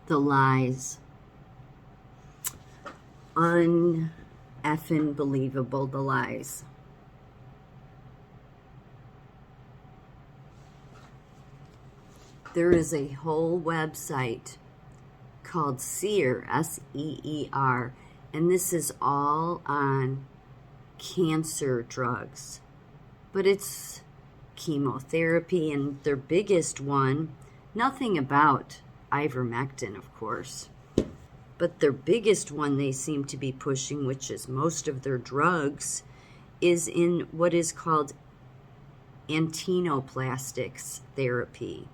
The lies. Un-effing believable, the lies. There is a whole website called Seer, S-E-E-R, and this is all on cancer drugs. But it's chemotherapy, and their biggest one, nothing about ivermectin, of course, but their biggest one they seem to be pushing, which is most of their drugs, is in what is called antinoplastics therapy.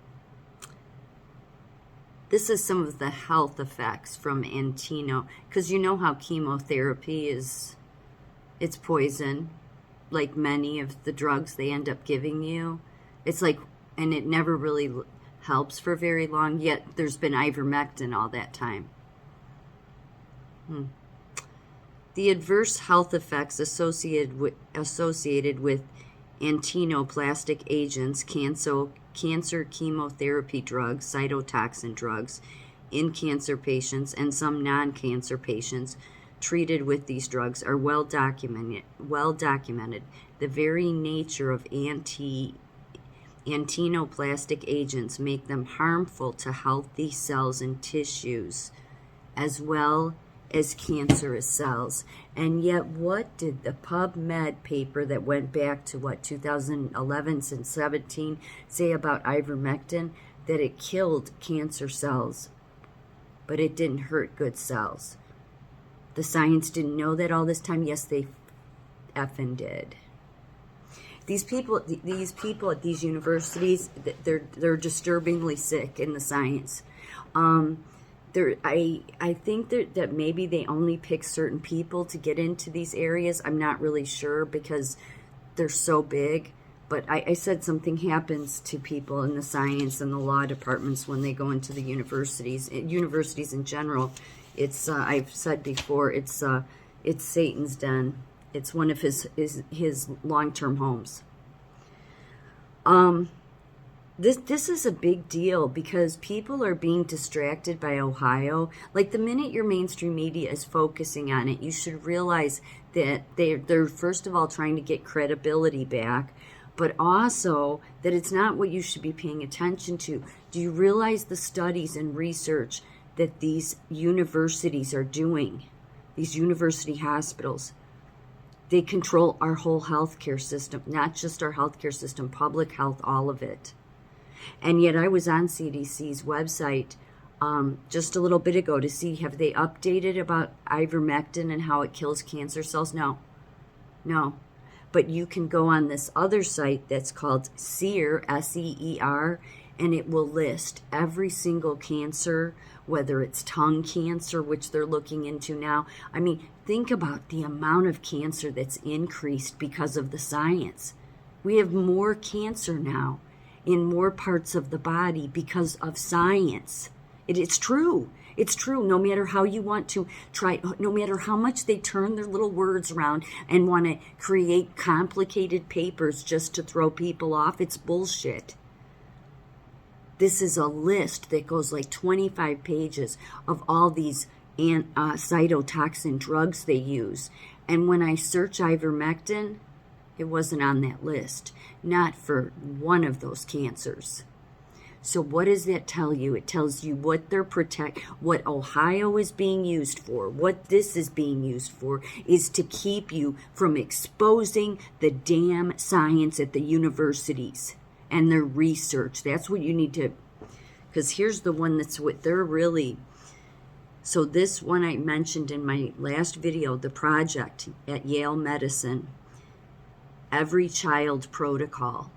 This is some of the health effects from antino, because you know how chemotherapy is, it's poison, like many of the drugs they end up giving you. It's like, and it never really helps for very long, yet there's been ivermectin all that time. The adverse health effects associated with antinoplastic agents, cancer chemotherapy drugs, cytotoxin drugs in cancer patients and some non-cancer patients treated with these drugs are well documented. The very nature of antinoplastic agents make them harmful to healthy cells and tissues, as well as cancerous cells. And yet, what did the PubMed paper that went back to 2011 and 17 say about ivermectin? That it killed cancer cells, but it didn't hurt good cells. The science didn't know that all this time. Yes, they effing did. These people at these universities, they're disturbingly sick in the science. I think that maybe they only pick certain people to get into these areas. I'm not really sure because they're so big. But I said something happens to people in the science and the law departments when they go into the universities. Universities in general, it's I've said before, it's Satan's den. It's one of his long-term homes. This is a big deal because people are being distracted by Ohio. Like the minute your mainstream media is focusing on it, you should realize that they're first of all trying to get credibility back, but also that it's not what you should be paying attention to. Do you realize the studies and research that these universities are doing? These university hospitals, they control our whole healthcare system, not just our healthcare system, public health, all of it. And yet I was on CDC's website just a little bit ago to see, have they updated about ivermectin and how it kills cancer cells? No. But you can go on this other site that's called Seer, S-E-E-R, and it will list every single cancer, whether it's tongue cancer, which they're looking into now. I mean, think about the amount of cancer that's increased because of the science. We have more cancer now in more parts of the body because of science. It's true. It's true. No matter how you want to try, no matter how much they turn their little words around and want to create complicated papers just to throw people off, it's bullshit. This is a list that goes like 25 pages of all these cytotoxin drugs they use. And when I search ivermectin, it wasn't on that list. Not for one of those cancers. So what does that tell you? It tells you what they're what Ohio is being used for, what this is being used for, is to keep you from exposing the damn science at the universities and their research. That's what you need to, because here's the one that's what they're really, so this one I mentioned in my last video, the project at Yale Medicine, Every Child Protocol.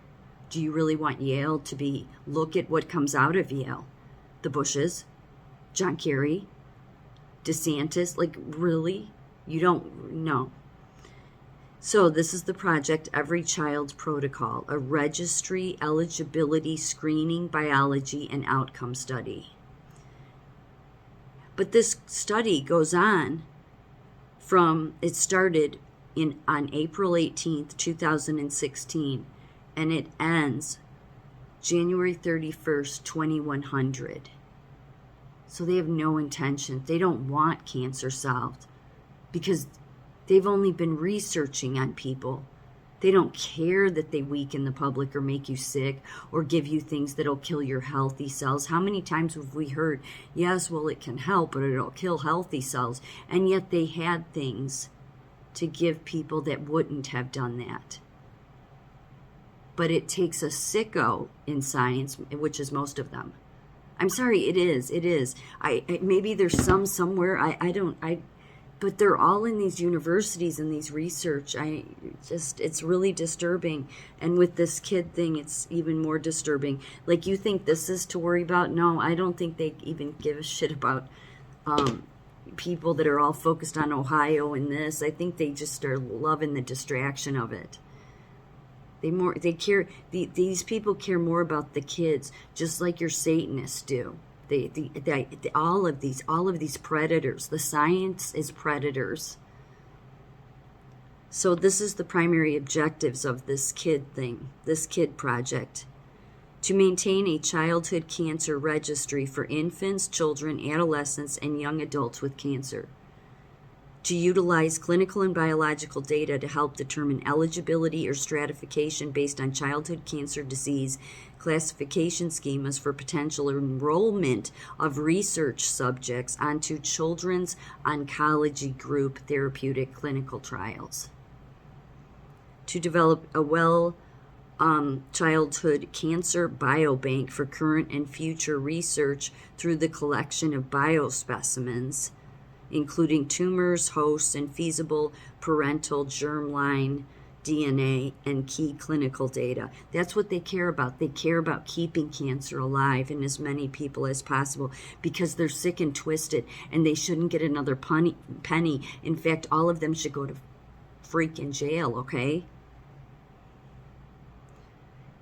Do you really want Yale to look at what comes out of Yale? The Bushes, John Kerry, DeSantis, like really? You don't know. So this is the project, Every Child Protocol, a registry eligibility screening biology and outcome study. But this study goes on it started on April 18th, 2016, and it ends January 31st, 2100. So they have no intention. They don't want cancer solved because they've only been researching on people. They don't care that they weaken the public or make you sick or give you things that'll kill your healthy cells. How many times have we heard, yes, well, it can help, but it'll kill healthy cells. And yet they had things to give people that wouldn't have done that. But it takes a sicko in science, which is most of them. I'm sorry, it is. Maybe there's some somewhere, but they're all in these universities and these research. It's really disturbing. And with this kid thing, it's even more disturbing. Like, you think this is to worry about? No, I don't think they even give a shit about people that are all focused on Ohio and this. I think they just are loving the distraction of it. These people care more about the kids, just like your Satanists do. All of these predators. The science is predators. So this is the primary objectives of this kid project. To maintain a childhood cancer registry for infants, children, adolescents, and young adults with cancer. To utilize clinical and biological data to help determine eligibility or stratification based on childhood cancer disease classification schemas for potential enrollment of research subjects onto children's oncology group therapeutic clinical trials. To develop a childhood cancer biobank for current and future research through the collection of biospecimens, including tumors, hosts, and feasible parental germline DNA and key clinical data. That's what they care about. They care about keeping cancer alive in as many people as possible because they're sick and twisted and they shouldn't get another penny. In fact, all of them should go to freaking jail, okay?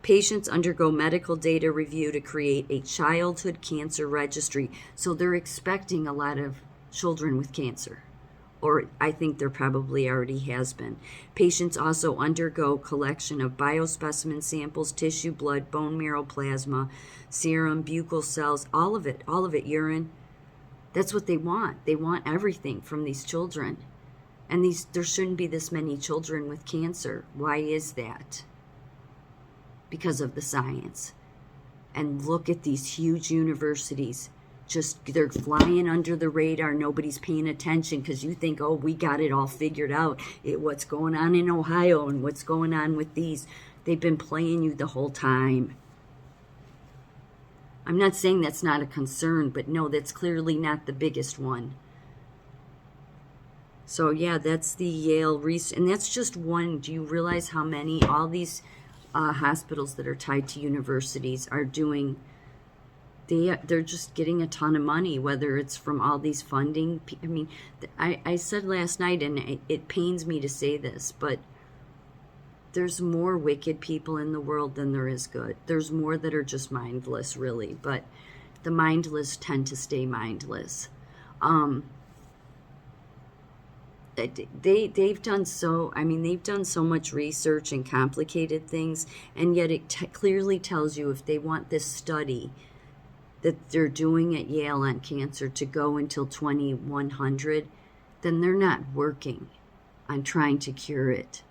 Patients undergo medical data review to create a childhood cancer registry. So they're expecting a lot of children with cancer, or I think there probably already has been. Patients also undergo collection of biospecimen samples, tissue, blood, bone marrow, plasma, serum, buccal cells, all of it, urine. That's what they want. They want everything from these children. And there shouldn't be this many children with cancer. Why is that? Because of the science. And look at these huge universities. They're flying under the radar. Nobody's paying attention because you think, oh, we got it all figured out. What's going on in Ohio and what's going on with these. They've been playing you the whole time. I'm not saying that's not a concern, but no, that's clearly not the biggest one. So yeah, that's the Yale research, and that's just one. Do you realize how many, all these hospitals that are tied to universities are doing? They're just getting a ton of money, whether it's from all these funding. I mean, I said last night, and it pains me to say this, but there's more wicked people in the world than there is good. There's more that are just mindless, really, but the mindless tend to stay mindless. They've done so much research and complicated things, and yet it clearly tells you if they want this study that they're doing at Yale on cancer to go until 2100, then they're not working on trying to cure it.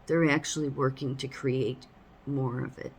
They're actually working to create more of it.